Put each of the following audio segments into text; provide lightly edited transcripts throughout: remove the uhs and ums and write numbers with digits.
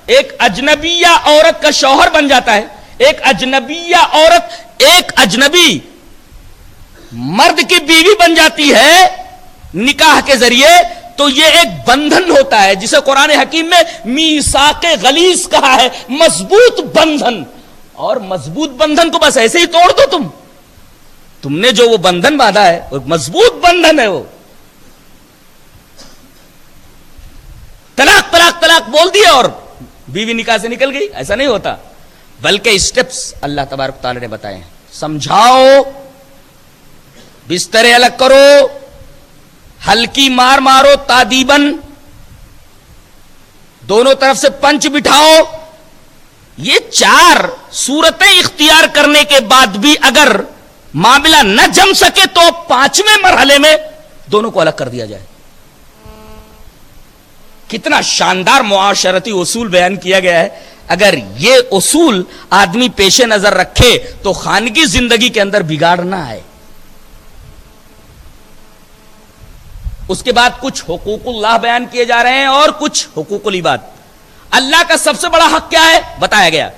ایک اجنبیہ عورت کا شوہر بن جاتا ہے، ایک اجنبیہ عورت ایک اجنبی مرد کی بیوی بن جاتی ہے نکاح کے ذریعے، تو یہ ایک بندھن ہوتا ہے جسے قرآن حکیم میں میثاق غلیظ کہا ہے، مضبوط بندھن. اور مضبوط بندھن کو بس ایسے ہی توڑ دو تم نے جو وہ بندھن باندھا ہے وہ مضبوط بندھن ہے. وہ طلاق طلاق طلاق بول دیا اور بیوی نکاح سے نکل گئی، ایسا نہیں ہوتا، بلکہ اسٹیپس اللہ تبارک تعالی نے بتائے ہیں. سمجھاؤ، بسترے الگ کرو، ہلکی مار مارو تادیبن، دونوں طرف سے پنچ بٹھاؤ. یہ 4 صورتیں اختیار کرنے کے بعد بھی اگر معاملہ نہ جم سکے تو 5ویں مرحلے میں دونوں کو الگ کر دیا جائے. کتنا شاندار معاشرتی اصول بیان کیا گیا ہے. اگر یہ اصول آدمی پیش نظر رکھے تو خانگی زندگی کے اندر بگاڑ نہ آئے. اس کے بعد کچھ حقوق اللہ بیان کیے جا رہے ہیں اور کچھ حقوق العباد. اللہ کا سب سے بڑا حق کیا ہے بتایا گیا،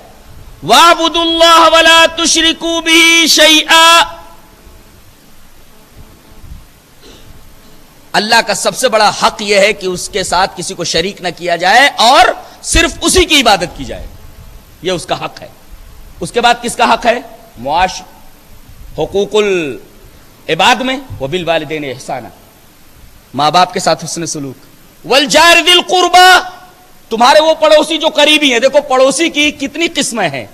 وَاعْبُدُوا اللَّهَ وَلَا تُشْرِكُوا بِهِ شَيْئًا. اللہ کا سب سے بڑا حق یہ ہے کہ اس کے ساتھ کسی کو شریک نہ کیا جائے اور صرف اسی کی عبادت کی جائے، یہ اس کا حق ہے. اس کے بعد کس کا حق ہے؟ معاش حقوق العباد میں وبالوالدین احسانا، ماں باپ کے ساتھ حسن سلوک. والجار ذی القربى، تمہارے وہ پڑوسی جو قریبی ہیں. دیکھو پڑوسی کی کتنی قسمیں ہیں.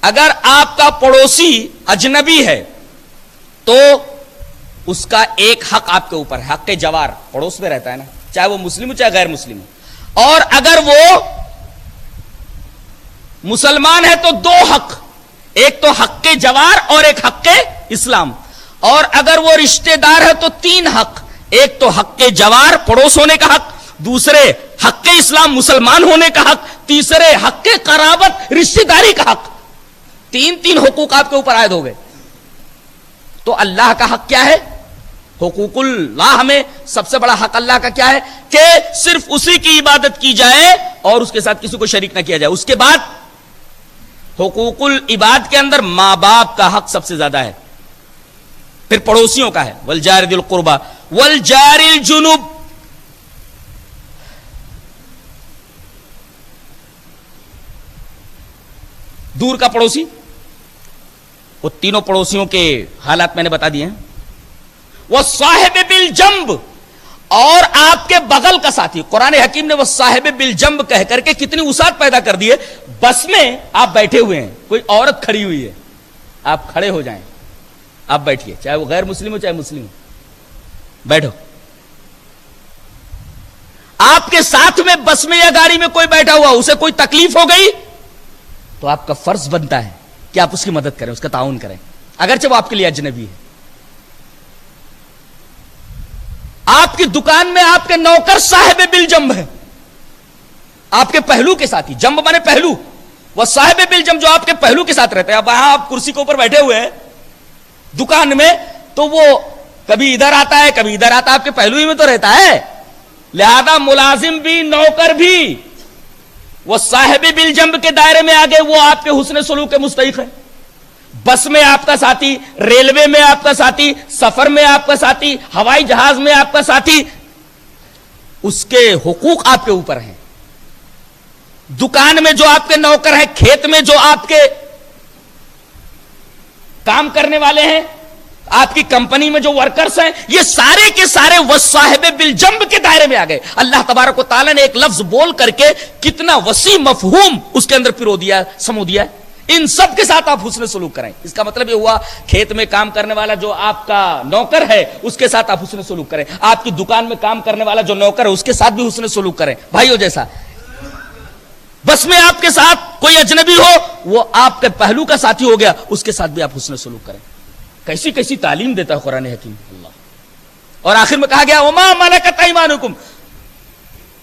اگر آپ کا پڑوسی اجنبی ہے تو اس کا ایک حق آپ کے اوپر ہے، حق جوار، پڑوس میں رہتا ہے نا، چاہے وہ مسلم ہو چاہے غیر مسلم ہو. اور اگر وہ مسلمان ہے تو 2 حق، ایک تو حق جوار اور ایک حق اسلام. اور اگر وہ رشتہ دار ہے تو 3 حق، ایک تو حق جوار پڑوس ہونے کا حق، دوسرے حق اسلام مسلمان ہونے کا حق، تیسرے حق قرابت رشتہ داری کا حق. 3 حقوق آپ کے اوپر عائد ہو گئے. تو اللہ کا حق کیا ہے؟ حقوق اللہ میں سب سے بڑا حق اللہ کا کیا ہے کہ صرف اسی کی عبادت کی جائے اور اس کے ساتھ کسی کو شریک نہ کیا جائے. اس کے بعد حقوق العباد کے اندر ماں باپ کا حق سب سے زیادہ ہے، پھر پڑوسیوں کا ہے، والجار ذی القربى والجار الجنب. دور کا پڑوسی، وہ تینوں پڑوسیوں کے حالات میں نے بتا دیے ہیں. وہ صاحب بالجنب، اور آپ کے بغل کا ساتھی. قرآن حکیم نے وہ صاحب بالجنب کہہ کر کے کتنی وسعت پیدا کر دی ہے. بس میں آپ بیٹھے ہوئے ہیں، کوئی عورت کھڑی ہوئی ہے، آپ کھڑے ہو جائیں، آپ بیٹھیے، چاہے وہ غیر مسلم ہو چاہے مسلم ہو، بیٹھو. آپ کے ساتھ میں بس میں یا گاڑی میں کوئی بیٹھا ہوا، اسے کوئی تکلیف ہو گئی تو آپ کا فرض بنتا ہے کہ آپ اس کی مدد کریں، اس کا تعاون کریں، اگرچہ وہ آپ کے لیے اجنبی ہے. آپ کی دکان میں آپ کے نوکر صاحب بالجنب ہے، آپ کے پہلو کے ساتھی. جنب مانے پہلو، وہ صاحب بالجنب جو آپ کے پہلو کے ساتھ رہتے ہیں. اب وہاں آپ کرسی کے اوپر بیٹھے ہوئے ہیں دکان میں، تو وہ کبھی ادھر آتا ہے کبھی ادھر آتا ہے، آپ کے پہلو ہی میں تو رہتا ہے. لہذا ملازم بھی نوکر بھی وہ صاحب بالجنب کے دائرے میں آگے، وہ آپ کے حسن سلوک کے مستحق ہے. بس میں آپ کا ساتھی، ریلوے میں آپ کا ساتھی، سفر میں آپ کا ساتھی، ہوائی جہاز میں آپ کا ساتھی، اس کے حقوق آپ کے اوپر ہیں. دکان میں جو آپ کے نوکر ہیں، کھیت میں جو آپ کے کام کرنے والے ہیں، آپ کی کمپنی میں جو ورکرز ہیں، یہ سارے کے سارے وہ صاحب بالجنب کے دائرے میں آ گئے. اللہ تبارک و تعالیٰ نے ایک لفظ بول کر کے کتنا وسیع مفہوم اس کے اندر پرو دیا، سمو دیا. ان سب کے ساتھ آپ حسن سلوک کریں. اس کا مطلب یہ ہوا کھیت میں کام کرنے والا جو آپ کا نوکر ہے اس کے ساتھ آپ حسن سلوک کریں. آپ کی دکان میں کام کرنے والا جو نوکر ہے اس کے ساتھ بھی حسن سلوک کریں، بھائیو جیسا. بس میں آپ کے ساتھ کوئی اجنبی ہو، وہ آپ کے پہلو کا ساتھی ہو گیا، اس کے ساتھ بھی آپ حسن سلوک کریں. کیسی کیسی تعلیم دیتا ہے قرآن حکیم اللہ. اور آخر میں کہا گیا وما ملکت ایمانکم،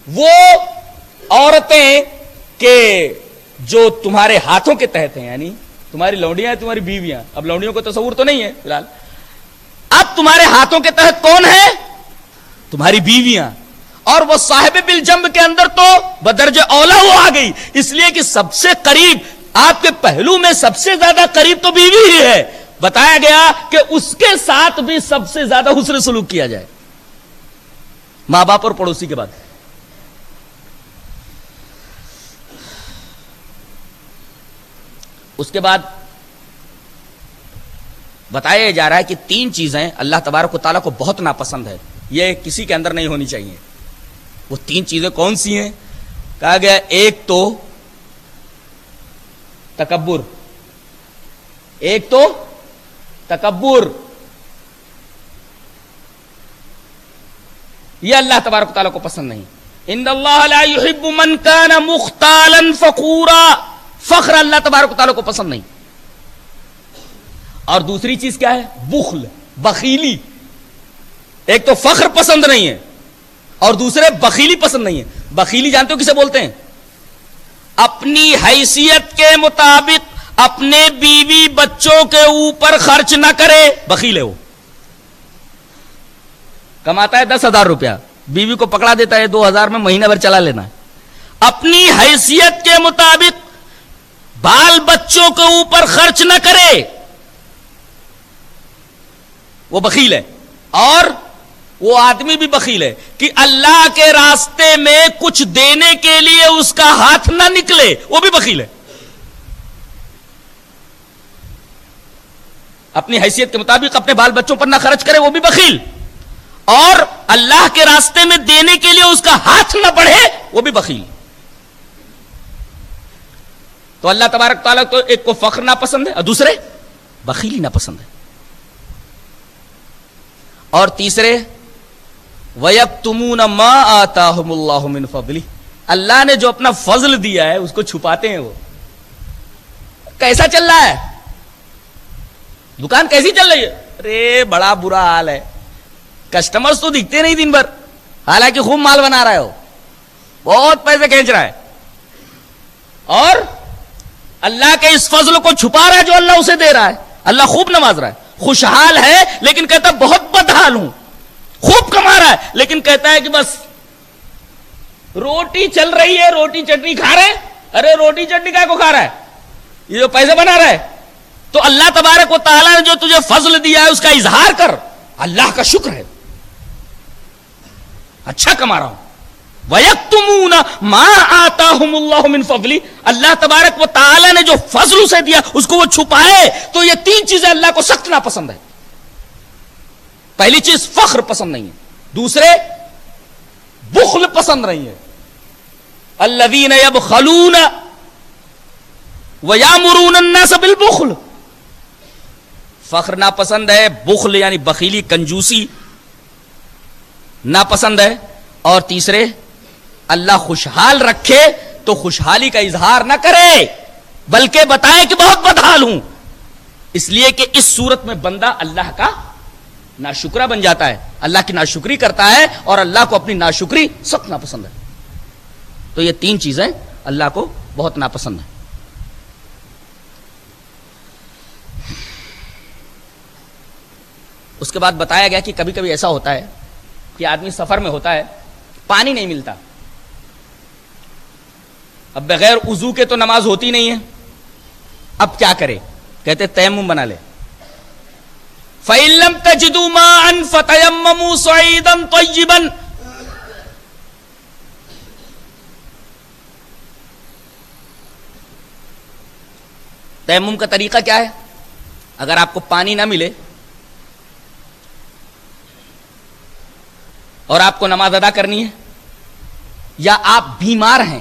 وہ عورتیں کہ جو تمہارے ہاتھوں کے تحت ہیں، یعنی تمہاری لونڈیاں ہیں، تمہاری بیویاں. اب لونڈیوں کو تصور تو نہیں ہے فی الحال. اب تمہارے ہاتھوں کے تحت کون ہے؟ تمہاری بیویاں. اور وہ صاحب بالجنب کے اندر تو بدرجہ اولا وہ آ گئی، اس لیے کہ سب سے قریب آپ کے پہلو میں سب سے زیادہ قریب تو بیوی ہی ہے. بتایا گیا کہ اس کے ساتھ بھی سب سے زیادہ حسن سلوک کیا جائے، ماں باپ اور پڑوسی کے بعد. اس کے بعد بتایا جا رہا ہے کہ 3 چیزیں اللہ تبارک و تعالیٰ کو بہت ناپسند ہے، یہ کسی کے اندر نہیں ہونی چاہیے. وہ 3 چیزیں کون سی ہیں؟ کہا گیا ایک تو تکبر، ایک تو تکبر، یہ اللہ تبارک و تعالیٰ کو پسند نہیں. ان اللہ لا يحب من كان مختالا فخورا، فخر اللہ تبارک و تعالیٰ کو پسند نہیں. اور دوسری چیز کیا ہے؟ بخل، بخیلی. ایک تو فخر پسند نہیں ہے اور دوسرے بخیلی پسند نہیں ہے. بخیلی جانتے ہو کسے بولتے ہیں؟ اپنی حیثیت کے مطابق اپنے بیوی بچوں کے اوپر خرچ نہ کرے، بخیل ہے وہ. کماتا ہے 10,000 روپیہ، بیوی کو پکڑا دیتا ہے 2,000 میں مہینہ بھر چلا لینا ہے. اپنی حیثیت کے مطابق بال بچوں کے اوپر خرچ نہ کرے، وہ بخیل ہے. اور وہ آدمی بھی بخیل ہے کہ اللہ کے راستے میں کچھ دینے کے لیے اس کا ہاتھ نہ نکلے، وہ بھی بخیل ہے. اپنی حیثیت کے مطابق اپنے بال بچوں پر نہ خرچ کرے، وہ بھی بخیل. اور اللہ کے راستے میں دینے کے لیے اس کا ہاتھ نہ بڑھے، وہ بھی بخیل. تو اللہ تبارک تعالیٰ تو ایک کو فخر ناپسند ہے اور دوسرے بخیلی ناپسند ہے. اور تیسرے وَيَكْتُمُونَ مَا آتَاهُمُ اللَّهُ مِنْ فَضْلِهِ، اللہ نے جو اپنا فضل دیا ہے اس کو چھپاتے ہیں. وہ کیسا چل رہا ہے، دکان کیسی چل رہی ہے؟ ارے بڑا برا حال ہے، کسٹمرز تو دکھتے نہیں دن بھر، حالانکہ خوب مال بنا رہا ہے، وہ بہت پیسے کھینچ رہا ہے. اور اللہ کے اس فضل کو چھپا رہا ہے جو اللہ اسے دے رہا ہے. اللہ خوب نواز رہا ہے، خوشحال ہے لیکن کہتا بہت بدحال ہوں. خوب کما رہا ہے لیکن کہتا ہے کہ بس روٹی چل رہی ہے، روٹی چٹنی کھا رہے. ارے روٹی چٹنی کا کو کھا رہا ہے، یہ جو پیسے بنا رہا ہے. تو اللہ تبارک و تعالیٰ نے جو تجھے فضل دیا ہے اس کا اظہار کر، اللہ کا شکر ہے، اچھا کما رہا ہوں. وَيَكْتُمُونَ مَا آتَاهُمُ اللَّهُ مِنْ فَضْلِهِ، اللہ تبارک و تعالیٰ نے جو فضل اسے دیا اس کو وہ چھپائے. تو یہ 3 چیزیں اللہ کو سخت ناپسند ہے. پہلی چیز فخر پسند نہیں ہے، دوسرے بخل پسند نہیں ہے. الَّذِينَ يَبْخَلُونَ وَيَأْمُرُونَ النَّاسَ بِالْبُخْلِ، فخر ناپسند ہے، بخل یعنی بخیلی کنجوسی ناپسند ہے. اور تیسرے اللہ خوشحال رکھے تو خوشحالی کا اظہار نہ کرے بلکہ بتائے کہ بہت بدحال ہوں. اس لیے کہ اس صورت میں بندہ اللہ کا ناشکرا بن جاتا ہے، اللہ کی ناشکری کرتا ہے اور اللہ کو اپنی ناشکری سخت ناپسند ہے. تو یہ 3 چیزیں اللہ کو بہت ناپسند ہیں. اس کے بعد بتایا گیا کہ کبھی کبھی ایسا ہوتا ہے کہ آدمی سفر میں ہوتا ہے، پانی نہیں ملتا. اب بغیر وضو کے تو نماز ہوتی نہیں ہے، اب کیا کرے؟ کہتے تیمم بنا لے. فَإِن لَّمْ تَجِدُوا مَاءً فَتَيَمَّمُوا صَعِيدًا طَيِّبًا، تیمم کا طریقہ کیا ہے؟ اگر آپ کو پانی نہ ملے اور آپ کو نماز ادا کرنی ہے یا آپ بیمار ہیں،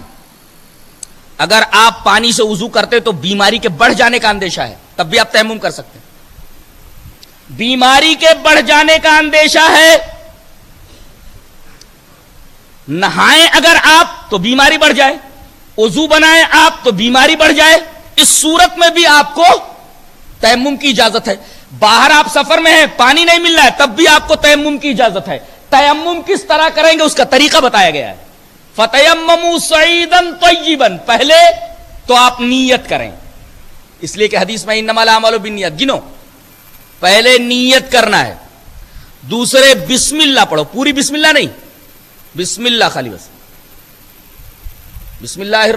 اگر آپ پانی سے وضو کرتے تو بیماری کے بڑھ جانے کا اندیشہ ہے، تب بھی آپ تیمم کر سکتے ہیں. بیماری کے بڑھ جانے کا اندیشہ ہے، نہائیں اگر آپ تو بیماری بڑھ جائے، وضو بنائیں آپ تو بیماری بڑھ جائے. اس صورت میں بھی آپ کو تیمم کی اجازت ہے. باہر آپ سفر میں ہیں، پانی نہیں مل رہا ہے، تب بھی آپ کو تیمم کی اجازت ہے. تیمم کس طرح کریں گے اس کا طریقہ بتایا گیا ہے. فَتَيَمَّمُوا صَعِيدًا طَيِّبًا، پہلے تو آپ نیت کریں، اس لیے کہ حدیث میں انما الاعمال بالنیات، گنو، پہلے نیت کرنا ہے. دوسرے بسم اللہ پڑھو، پوری بسم اللہ نہیں، بسم اللہ خالی بس بسم اللہ